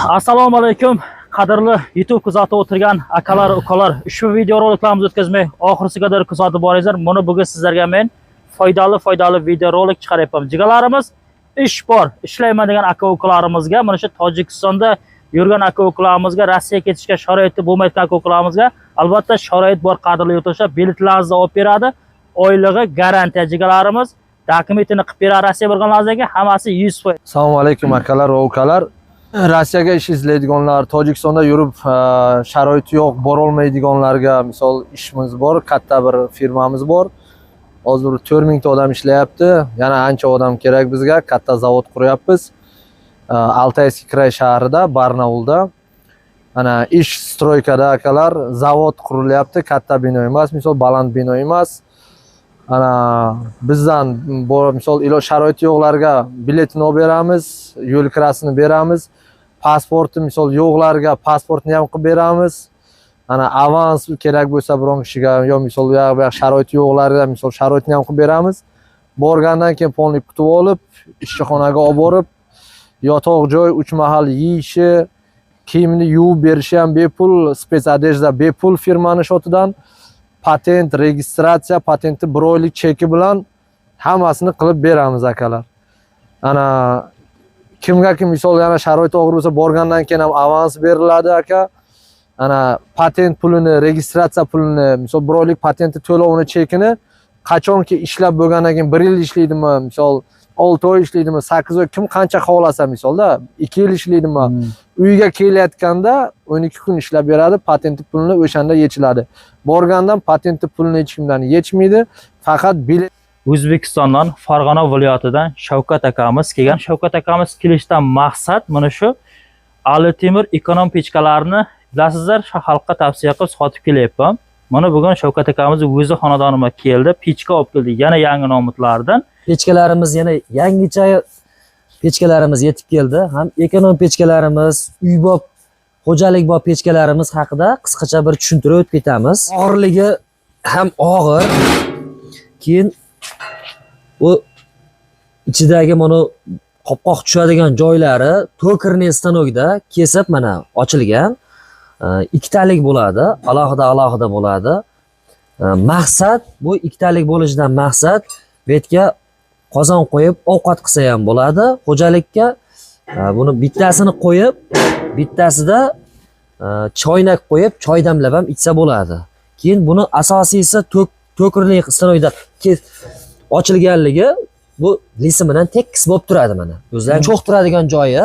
Assalomu alaykum. Qadrli YouTube kuzatib o'tirgan akalar, ukalar, ushbu videoroliklarimizni o'tkazmay oxirisiga qadar kuzatib boringlar. Buni bugun sizlarga men foydali videorolik chiqaryapman. Jigalarimiz ish bor, ishlayman degan aka ukalarimizga, mana shu Tojikistonda yurgan aka ukalarimizga, Rossiyaga ketishga sharoiti bo'lmayotgan aka ukalarimizga albatta sharoit bor, qadrli yurtdoshlar. Biletlarni olib beradi. Oylig'i garantiya jigalarimiz. Dokumentini qilib beradi Rossiya bo'lganlarga, hammasi 100%. Assalomu alaykum akalar va ukalar. Rossiyaga ish izlaydiganlar, Tojikistonda yurib sharoiti yo'q, bora olmaydiganlarga misol ishimiz bor, katta bir firmamiz bor. Hozir 4000 ta odam ishlayapti. Yana ancha odam kerak bizga, katta zavod quryapmiz. Altayskiy Kray shahrida, Barnaulda. Ana ish stroykada akalar, zavod qurilyapti, katta bino emas, misol baland bino emas. Ana bizdan misol sharoiti yo'qlarga biletini olib beramiz, yo'l kirasini beramiz. Pasporti misol yo'qlarga pasportni ham qilib beramiz. Ana avans kerak bo'lsa biron kishiga yo misol sharoiti yo'qlarga misol sharoitni ham qilib beramiz. Borgandan keyin polni kutib olib, ishxonaga olib borib, yotoq joy, 3 mahal yeyishi, kiyimni yuvib berishi ham bepul, spets adejda bepul firmani shotidan. Patent, registratsiya, patentni 1 oylik cheki bilan hammasini qilib beramiz akalar. Ana kimga kim misol yana sharoit og'ir bo'lsa borgandan keyin ham avans beriladi aka. Ana patent pulini, registratsiya pulini, misol 1 oylik patentni to'lovini chekini qachonki ishlab bo'lgandan keyin 1 yil ishlaydimi, misol 6 oy ishlaydimi, 8 oy kim qancha xohlasa misolda 2 yil ishlaydimi, uyga kelayotganda 12 kun ishlab beradi, patentni pulini o'shanda yechiladi. Borgandan patentni pulini hech kimdan yechmaydi, faqat bilet. O'zbekistondan, Farg'ona viloyatidan Shavkat akamiz kelgan. Shavkat akamiz kelishdan maqsad mana shu Ali Temir ekonom pechkalarini bilasizlar, xalqqa tavsiya qilib sotib kelyapman. Mana bugun Shavkat akamiz o'zi xonadonimga keldi, pechka olib keldi, yana yangi nomitlardan. Pechkalarimiz yana yangicha pechkalarimiz yetib keldi. Ham ekonom pechkalarimiz, uy-bob, xo'jalik bob pechkalarimiz haqida qisqacha bir tushuntirib o'tib ketamiz. Og'irligi ham og'ir. Keyin bu ichidagi mana qopqoq tushadigan joylari to'kirning stanokda kesib mana ochilgan. Ikkitalik bo'ladi, alohida bo'ladi. Maqsad bu ikkitalik bo'lishidan maqsad bu yerga qozon qo'yib ovqat qilsa ham bo'ladi. Xo'jalikka buni bittasini qo'yib, bittasida choynak qo'yib, choy damlab ham ichsa bo'ladi. Keyin buni asosiysi to'kirlik stanokda ochilganligi bu lisimidan tekis bo'lib turadi mana. O'zlari cho'qtiradigan joyi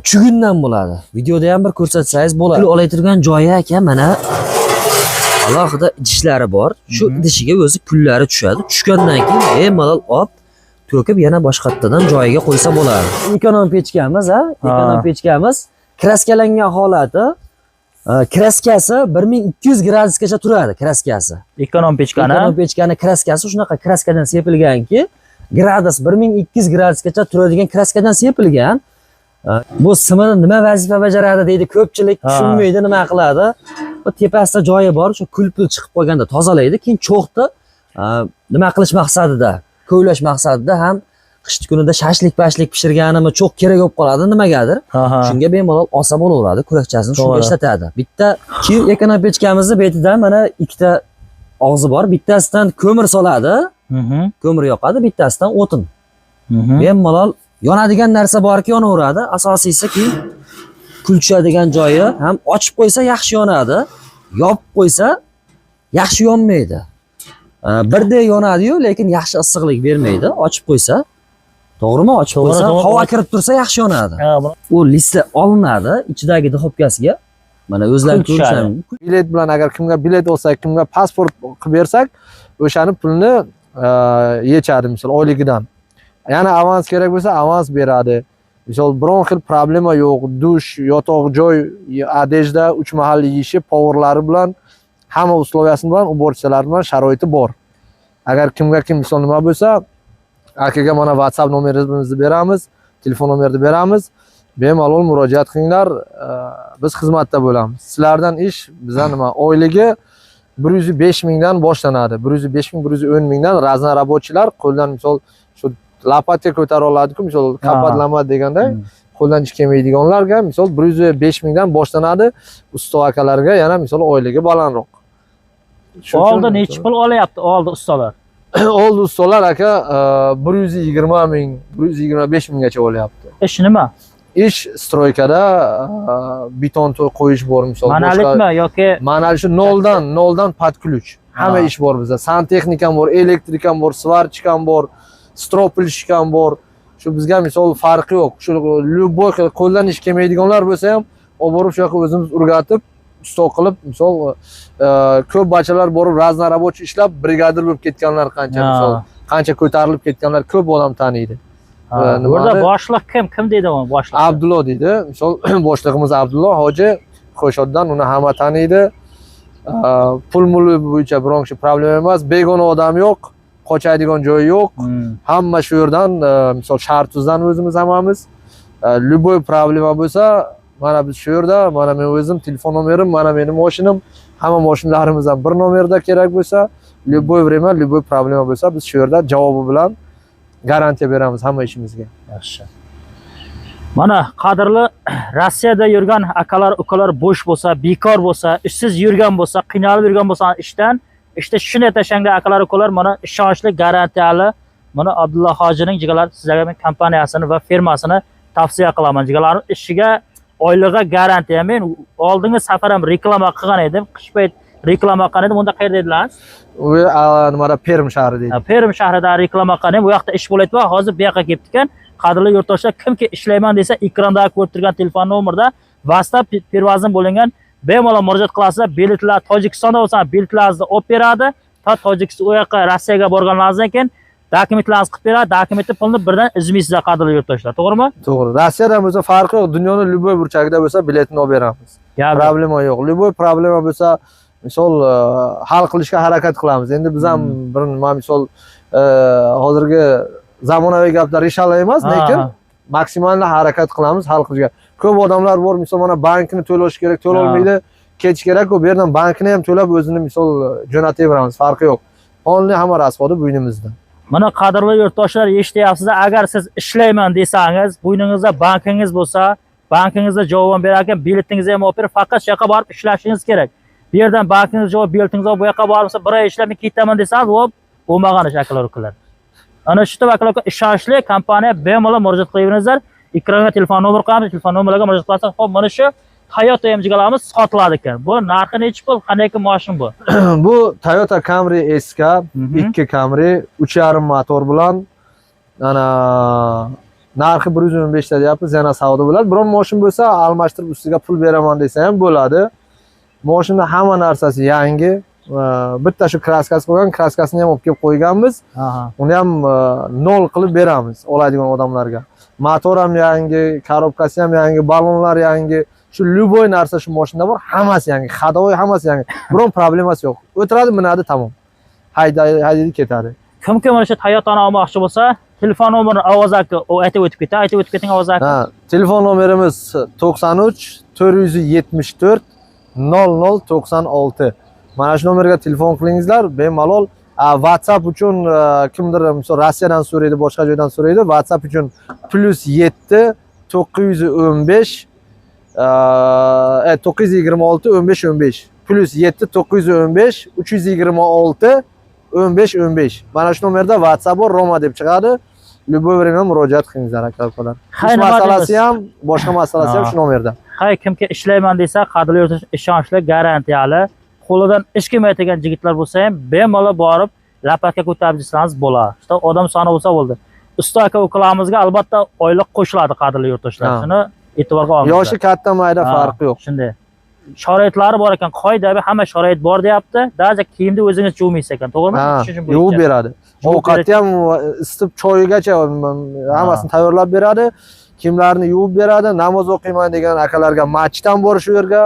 chugundan bo'ladi. Videoda ham bir ko'rsatsangiz bo'ladi. Kul olaytirgan joyi aka mana alohida idishlari bor. Shu idishiga o'zi kullari tushadi. Tushgandan keyin bemalol olib to'kib yana boshqatdan joyiga qo'ysa bo'ladi. Ekonom pechkamiz, ekonom pechkamiz kraskalangan holati. Kraskasi 1200 gradusgacha turadi, kraskasi. Ekonom pechkani kraskasi shunaqa kraskadan sepilganki, gradus 1200 gradusgacha turadigan kraskadan sepilgan. Bu simini nima vazifa bajaradi deydi ko'pchilik, tushunmaydi, nima qiladi. Bu tepasida joyi bor, shu kulpul chiqib qolganda tozalaydi, keyin cho'qni nima qilish maqsadida, ko'ylash maqsadida ham qish kunida shashlik pishirganimi cho'q kerak bo'lib qoladi nimagadir. Shunga bemalol olsa bo'laveradi, kurakchasini shunga ishlatadi. Bitta ekonom pechkamizni betidan mana ikkita og'zi bor. Bittasidan ko'mir soladi, ko'mir yoqadi, bittasidan o'tin. Bemalol yonadigan narsa borki yonaveradi. Asosiysi keyin kul tushadigan joyi ham ochib qo'ysa yaxshi yonadi, yopib qo'ysa yaxshi yonmaydi. Birdek yonadi-yu, lekin yaxshi issiqlik bermaydi. Ochib qo'ysa, to'g'rimi? Ochib qo'ysa, havo kirib tursa yaxshi yonadi. U lista olinadi ichidagi duxovkasiga. Mana o'zlari ko'rishadi. Bilet bilan agar kimga bilet olsak, kimga pasport qilib bersak, o'shani pulni yechadi misol oyligidan. Yana avans kerak bo'lsa, avans beradi. Misol biron xil problema yo'q, dush, yotoq joy, adejda 3 mahal yeyishi, powerlari bilan, hamma usloviyasi bilan, uborchilar bilan sharoiti bor. Agar kimga kim misol nima bo'lsa, akaga mana WhatsApp nomeringizni beramiz, telefon nomerni beramiz. Bemalol murojaat qilinglar, biz xizmatda bo'lamiz. Sizlardan ish bizdan nima? Oyligi 105 mingdan boshlanadi. 105 ming, 110 mingdan razna rabochilar qo'ldan misol shu lapatga ko'tara oladi-ku, misol kapatlama deganda qo'ldan ish kelmaydiganlarga misol 105 mingdan boshlanadi. Usta akalarga yana misol oyligi balandroq. Oldi necha pul olyapti oldi ustalar? Oldi ustalar aka 120 ming, 125 minggacha olyapti. Ish nima? Ish stroykada beton qo'yish bor misol. Manalikmi yoki Manalik shu noldan pod ключ. Hamma ish bor bizda. Santexnik ham bor, elektrik ham bor, svarchik ham bor, stropilshik ham bor. Shu bizga misol farqi yo'q. Shu любой qo'ldan ish kelmaydiganlar bo'lsa ham, olib borib shu yoqqa o'zimiz o'rgatib, usto qilib, misol ko'p bachalar borib raznorobochiy ishlab, brigadir bo'lib ketganlar qancha misol, qancha ko'tarilib ketganlar ko'p odam taniydi. Burada boshliq kim deydi u boshliq? Abdullo deydi. Misol boshlig'imiz Abdullo hoji Qo'shoddan, uni hamma taniydi. Pul bo'yicha biron kishi problem emas, begona odam yo'q, qochadigan joyi yo'q. Hamma shu yerdan, misol Shartuzdan o'zimiz hammamiz. Любой problema bo'lsa, mana biz shu yerda, mana men o'zim telefon nomerim, mana mening mashinam, hamma mashinlarimiz ham bir nomerda kerak bo'lsa, любой время, любой problema bo'lsa, biz shu yerda javobi bilan garantiya beramiz hamma ishimizga. Yaxshi. Mana qadrli Rossiyada yurgan akalar, ukalar bo'sh bo'lsa, bekor bo'lsa, ishsiz yurgan bo'lsa, qiynalib yurgan bo'lsa ishdan, işte shunday tashanglar akalar, ukalar mana ishonchli, garantiyali mana Abdullo hojining jigalar sizlarga men kompaniyasini va firmasini tavsiya qilaman. Jigalarning ishiga oylig'iga garantiya. Men oldingi safar ham reklama qilgan edim. Qish payt reklama qilgan edim. Unda qayerda edilar? U nimada Perm shahri deydi. Perm shahrida reklama qilgan edim. Bu yoqda ish bo'layapti va hozir bu yoqqa kelib ekan. Qadrli yurtdoshlar, kimki ishlayman desa, ekranda ko'rib turgan telefon nomerida WhatsApp pervozin bo'lingan bemalol murojaat qilasizlar. Biletlar Tojikistonda bo'lsa, biletlaringizni olib beradi. Tojikiston u yoqqa Rossiyaga borganlaringizdan keyin dokumentlaringizni qilib beradi. Dokumentni pulni birdan izmaysizlar qadrli yurtdoshlar, to'g'rimi? To'g'ri. Rossiyadan bo'lsa farqi yo'q. Dunyoning любой burchagida bo'lsa biletni olib beramiz. Problema yo'q. любой problema bo'lsa, misol hal qilishga harakat qilamiz. Endi biz ham bir nima misol hozirgi zamonaviy gaplar inshallah emas, lekin maksimal harakat qilamiz hal qilishga. Ko'p odamlar bor, misol mana bankni to'lash kerak, to'la olmaydi, ketish kerak, u yerdan bankni ham to'lab o'zini misol jo'nataveramiz, farqi yo'q. Qonuniy hamma rasvodi bo'ynimizda. Mana qadrli yurtdoshlar, eshityapsizlar, agar siz ishlayman desangiz, bo'yningizda bankingiz bo'lsa, bankingizda javob berar ekan, biletingizni ham olib berib, faqat shu yoqqa borib ishlashingiz kerak. Bu yerdan bankingiz javob, biletingizni olib bu yoqqa borib, bir oy ishlab ketaman desangiz, u bo'lmagan ish akalar ukalar. Ana shu tavakkalga ishonchli kompaniya bemalol murojaat qilaveringizlar. Ekranga telefon nomer qo'yamiz, telefon nomerlarga murojaat qilasiz. Xo'p, mana shu Toyota MG-larimiz sotiladi ekan. Bu narxi necha pul? Qanday mashina bu? Bu Toyota Camry SK, 2 Camry, 3.5 motor bilan ana narxi 115 ta deyapmiz, yana savdo bo'ladi. Biron mashina bo'lsa, almashtirib ustiga pul beraman desa ham bo'ladi. Mashinada hamma narsasi yangi. Bitta shu kraskasi qo'ygan, kraskasini ham olib kelib qo'yganmiz. Uni ham nol qilib beramiz oladigan odamlarga. Motor ham yangi, korobkasi ham yangi, balonlar yangi. Shu любой narsa shu mashinada bor, hammasi yangi, hadovoy hammasi yangi. Biron problemasi yo'q. O'tiradi, minadi, tamom. Haydaydi ketadi. Kim mana shu Toyotani olmoqchi bo'lsa, telefon nomerini ovozaki aytib o'tib keting ovozaki. Telefon nomerimiz 93 474 0096. Mana shu nomerga telefon qilingizlar, bemalol. WhatsApp uchun kimdir misol Rossiyadan so'raydi, boshqa joydan so'raydi, WhatsApp uchun +7 915 926 15 15 +7 915 326 15 15. Mana shu nomerda WhatsApp bor, Roma deb chiqadi. Любой время murojaat qilingizlar akalar. Ish masalasi ham, boshqa masalasi ham shu nomerda. Hay kimga ishlayman desa, qadrli yurtdosh, ishonchli, garantiyali, qo'lidan ish kelmaydigan yigitlar bo'lsa ham bemalol borib lapatka ko'tarib desangiz bo'ladi. Işte odam soni bo'lsa bo'ldi. Usta aka ukalamizga albatta oylik qo'shiladi qadrli yurtdoshlar. Shuni e'tiborga olinglar. Yoshi katta mayda farqi yo'q. Shunday. Sharoitlari bor ekan, qoidaviy hamma sharoit bor deyapti. Даже kiyimni o'zingiz yuvmaysiz ekan, to'g'rimi? Yuvib beradi. Ovqatni ham isitib choyigacha hammasini tayyorlab beradi. Kiyimlarni yuvib beradi. Namoz o'qiyman degan akalarga masjiddan bor shu yerga.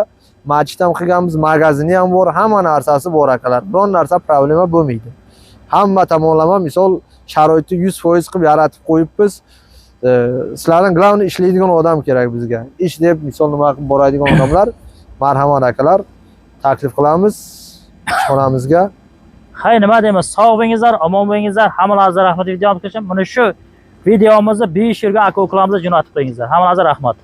Masjid ham qilganmiz, magazini ham bor, hamma narsasi bor akalar. Biron narsa problema bo'lmaydi. Hamma tomonlama misol sharoitni 100% qilib yaratib qo'yibmiz. Sizlardan главный ishlaydigan odam kerak bizga. Ish deb misol nima qilib boradigan odamlar, marhamat akalar, taklif qilamiz ishxonamizga. Hay, nima deymiz? Sog' bo'lingizlar, omon bo'lingizlar. Hammalaringizga rahmat videomiz uchun. Mana shu videomizni besh yurgan aka ukalarimizni jo'natib qo'yingizlar. Hammangizga rahmat.